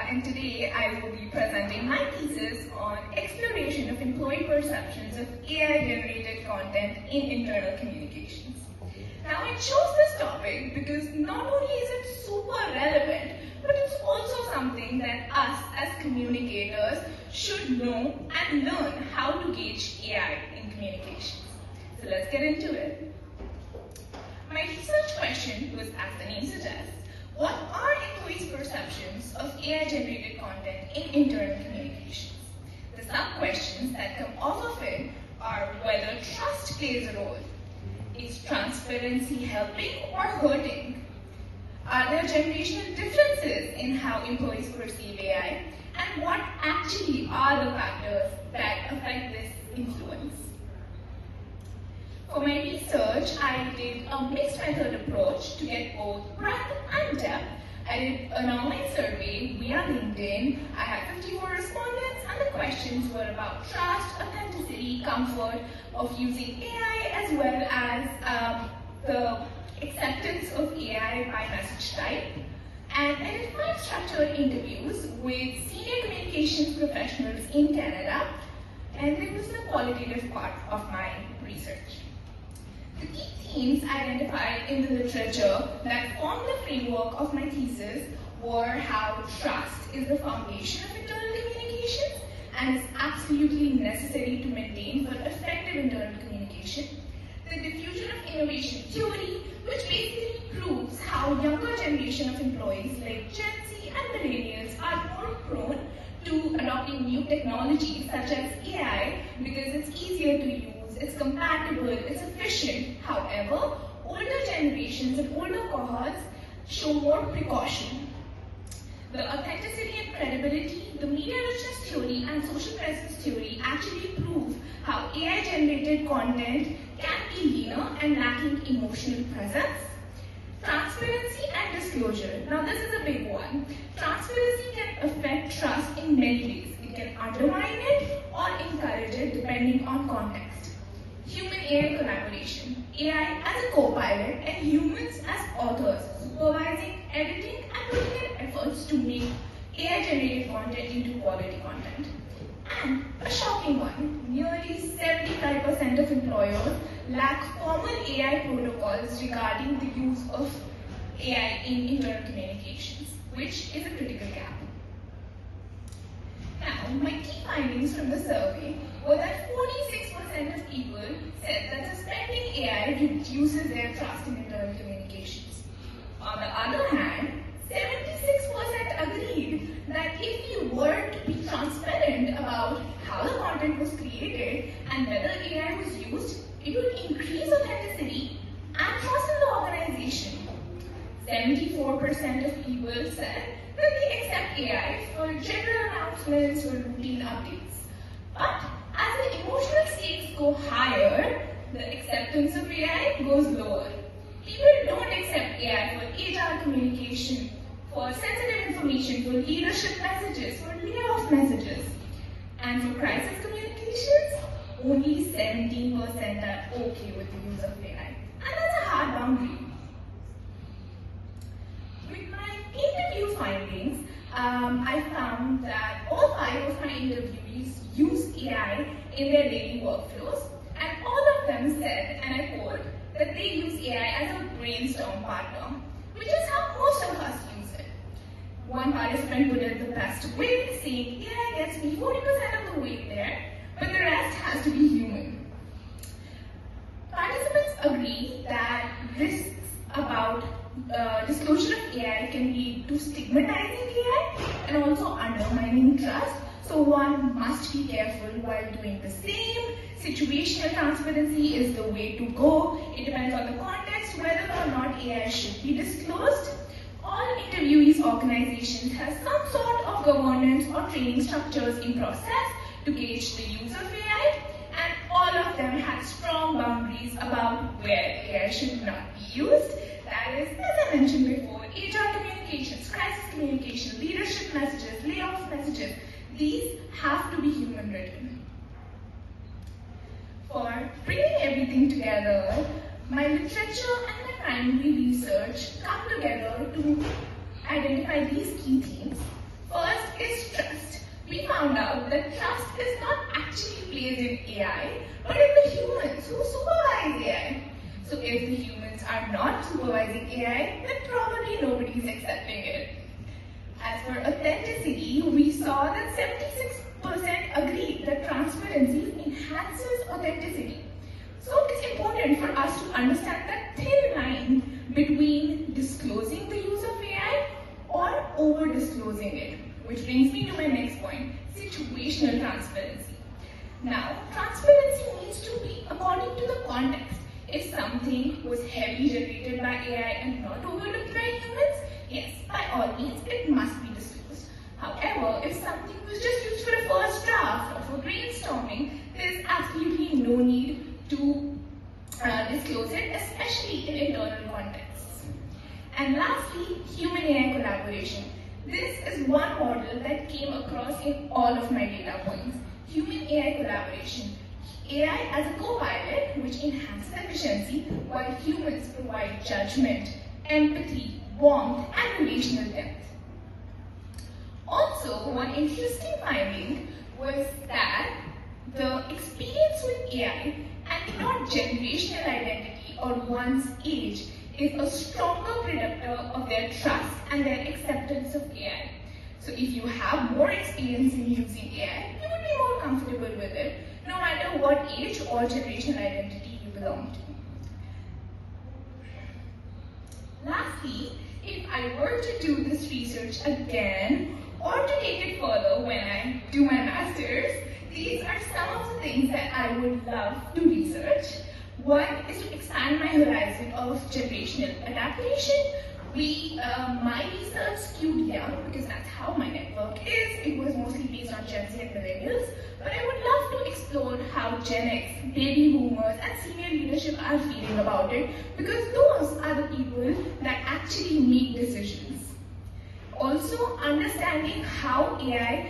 and today I will be presenting my thesis on exploration of employee perceptions of AI-generated content in internal communications. Now, I chose this topic because not only is it super relevant, but it's also something that us as communicators should know and learn how to gauge AI in communications. So let's get into it. My research question was, as the name suggests, what are employees' perceptions of AI-generated content in internal communications? The sub-questions that come off of it are whether trust plays a role. Is transparency helping or hurting? Are there generational differences in how employees perceive AI? And what actually are the factors that affect this influence? For my research, I did a mixed method approach to get both breadth and depth. I did an online survey via LinkedIn. I had 54 respondents, and the questions were about trust, authenticity, comfort of using AI, as well as the acceptance of AI by message type. And I did 5 structured interviews with senior communications professionals in Canada, and it was the qualitative part of my research. The key themes identified in the literature that formed the framework of my thesis were how trust is the foundation of internal communications and is absolutely necessary to maintain for effective internal communication. The diffusion of innovation theory, which basically proves how younger generation of employees like Gen Z and millennials are more prone to adopting new technologies such as AI because it's easier to use, it's compatible, it's efficient. However, older generations and older cohorts show more precaution. The authenticity and credibility, the media richness theory and social presence theory actually prove how AI-generated content can be leaner and lacking emotional presence. Transparency and disclosure. Now this is a big one. Transparency can affect trust in many ways. It can undermine it or encourage it depending on context. Human-AI collaboration. AI as a co-pilot and humans as authors, supervising, editing and putting in efforts to make AI-generated content into quality content. And a shocking one, nearly 75% of employers lack formal AI protocols regarding the use of AI in internal communications, which is a critical gap. Now, my key findings from the survey were that 46% of people said that suspecting AI reduces their trust in internal communications. On the other hand, 76% agreed that if you were to be transparent about how the content was created and whether AI was used, it would increase authenticity and trust in the organization. 74% of people said that they accept AI for general announcements or routine updates. But as the emotional stakes go higher, the acceptance of AI goes lower. People don't accept AI for HR communication, for sensitive information, for leadership messages, for layoff messages. And for crisis communications, only 17% are okay with the use of AI. And that's a hard boundary. With my interview findings, I found that all 5 of my interviewees use AI in their daily workflows, and all of them said, and I quote, that they use AI as a brainstorm partner, which is how most of us use it. One participant put it the best way, saying, AI gets me 40% of the way there, but the rest has to be human. Participants agree that risks about disclosure of AI can lead to stigmatizing AI and also undermining trust. So one must be careful while doing the same. Situational transparency is the way to go. It depends on the context whether or not AI should be disclosed. All interviewees' organizations have some sort of governance or training structures in process to gauge the use of AI, and all of them had strong boundaries about where AI should not be used. That is, as I mentioned before, HR communications, crisis communication, leadership messages, layoff messages. These have to be human written. For bringing everything together, my literature and my primary research come together to identify these key themes. First, the trust is not actually placed in AI, but in the humans who supervise AI. So if the humans are not supervising AI, then probably nobody is accepting it. As for authenticity, we saw that 76% agreed that transparency enhances authenticity. So it's important for us to understand that thin line between disclosing the use of AI or over-disclosing it. Which brings me to my next point, situational transparency. Now, transparency needs to be according to the context. If something was heavily generated by AI and not overlooked by humans, yes, by all means, it must be disclosed. However, if something was just used for a first draft or for brainstorming, there is absolutely no need to disclose it, especially in internal contexts. And lastly, human-AI collaboration. This is one model that came across in all of my data points. Human-AI collaboration. AI as a co-pilot, which enhances efficiency, while humans provide judgment, empathy, warmth, and relational depth. Also, one interesting finding was that the experience with AI and not generational identity or one's age is a stronger predictor of their trust and their acceptance of AI. So if you have more experience in using AI, you would be more comfortable with it, no matter what age or generational identity you belong to. Lastly, if I were to do this research again, or to take it further when I do my master's, these are some of the things that I would love to research. One is to expand my horizon of generational adaptation. My research skewed young because that's how my network is. It was mostly based on Gen Z and millennials, but I would love to explore how Gen X, baby boomers, and senior leadership are feeling about it, because those are the people that actually make decisions. Also, understanding how AI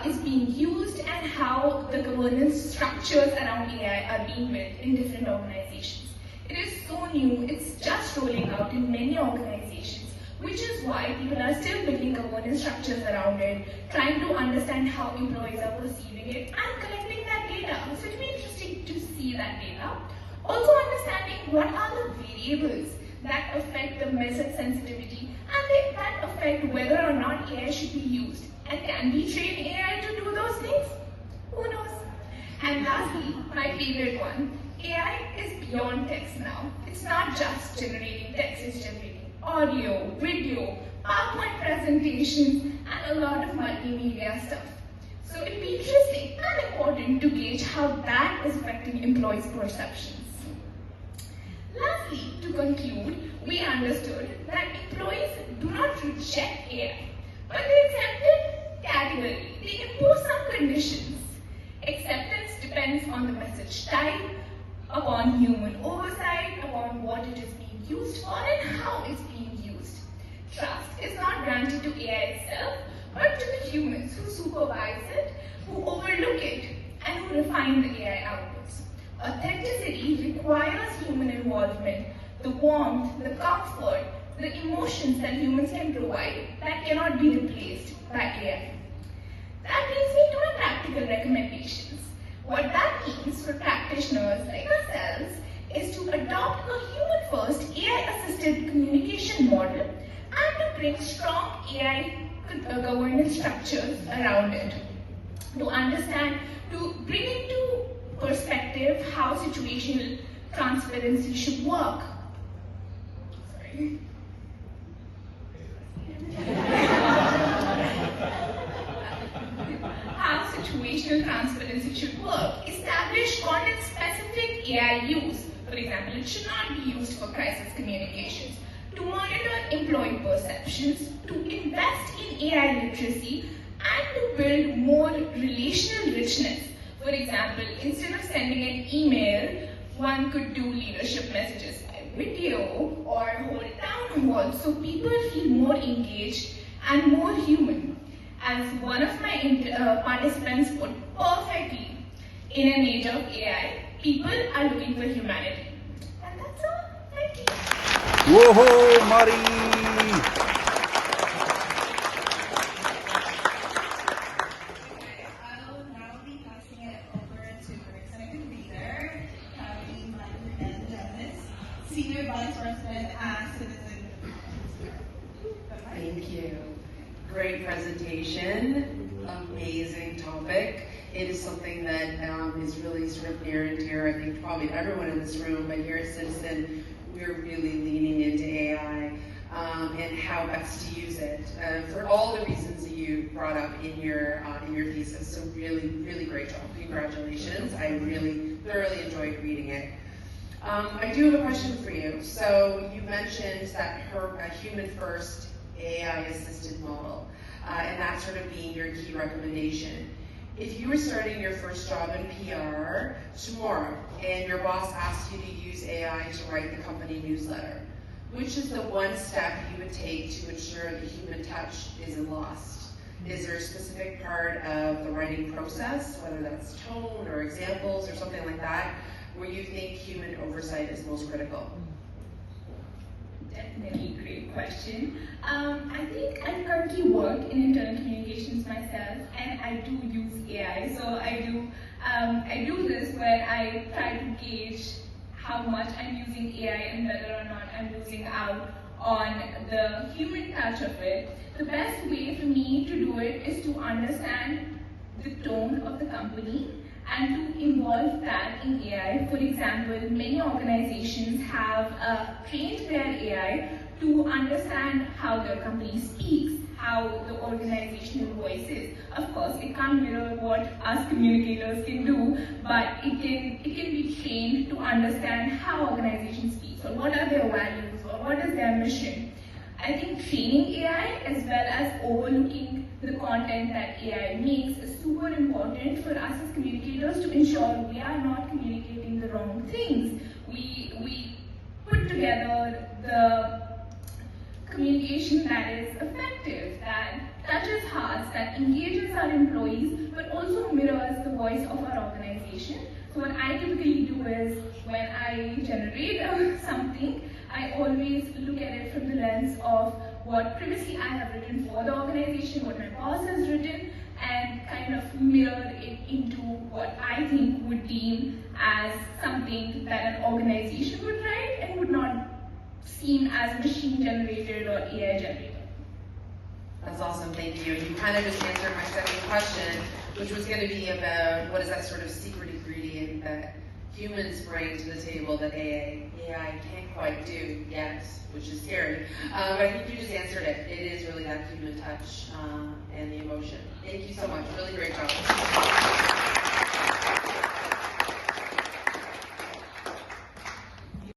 is being used and how the governance structures around AI are being built in different organizations. It is so new, it's just rolling out in many organizations, which is why people are still building governance structures around it, trying to understand how employees are perceiving it, and collecting that data. So it'll be interesting to see that data. Also understanding what are the variables that affect the message sensitivity and that affect whether or not AI should be used. And can we train AI to do those things? Who knows? And lastly, my favorite one, AI is beyond text now. It's not just generating text, it's generating audio, video, PowerPoint presentations, and a lot of multimedia stuff. So it'll be interesting and important to gauge how that is affecting employees' perceptions. Lastly, to conclude, we understood that employees do not reject AI, but they accept it categorically. They impose some conditions. Acceptance depends on the message type, upon human oversight, upon what it is being used for, and how it's being used. Trust is not granted to AI itself, but to the humans who supervise it, who overlook it, and who refine the AI outputs. Authenticity requires human involvement, the warmth, the comfort, the emotions that humans can provide that cannot be replaced by AI. That brings me to my practical recommendations. What that means for practitioners like ourselves is to adopt a human-first, AI-assisted communication model and to bring strong AI governance structures around it. To understand, to bring into perspective how situational transparency should work. Sorry. How situational transparency should work. Establish content-specific AI use. For example, it should not be used for crisis communications. To monitor employee perceptions, to invest in AI literacy, and to build more relational richness. For example, instead of sending an email, one could do leadership messages by video or hold town halls so people feel more engaged and more human. As one of my participants put perfectly, in an age of AI, people are looking for humanity. And that's all. Thank you. Whoa, Marya! presentation. Amazing topic. It is something that is really sort of near and dear, I think, probably everyone in this room, but here at Citizen, we're really leaning into AI and how best to use it for all the reasons that you brought up in your thesis. So really, really great job. Congratulations. I really thoroughly enjoyed reading it. I do have a question for you. So you mentioned that a human-first AI-assisted model, and that sort of being your key recommendation. If you were starting your first job in PR tomorrow, and your boss asked you to use AI to write the company newsletter, which is the one step you would take to ensure the human touch isn't lost? Is there a specific part of the writing process, whether that's tone or examples or something like that, where you think human oversight is most critical? Definitely great question. I think I currently work in internal communications myself, and I do use AI. So I do this where I try to gauge how much I'm using AI and whether or not I'm losing out on the human touch of it. The best way for me to do it is to understand the tone of the company and to involve that in AI. For example, many organizations have trained their AI to understand how their company speaks, how the organizational voice is. Of course, it can't mirror what us communicators can do, but it can be trained to understand how organizations speak, or what are their values, or what is their mission. I think training AI as well as overlooking the content that AI makes is super important for us as communicators to ensure we are not communicating the wrong things. We put together the communication that is effective, that touches hearts, that engages our employees, but also mirrors the voice of our organization. So what I typically do is, when I generate something, I always look at it from the lens of what previously I have written for the organization, what my boss has written, and kind of mirror it into what I think would deem as something that an organization would write and would not seem as machine generated or AI generated. That's awesome, thank you. You kind of just answered my second question, which was going to be about what is that sort of secret ingredient that humans bring to the table that AI can't quite do yet, which is scary. But I think you just answered it. It is really that human touch and the emotion. Thank you so much. Really great job.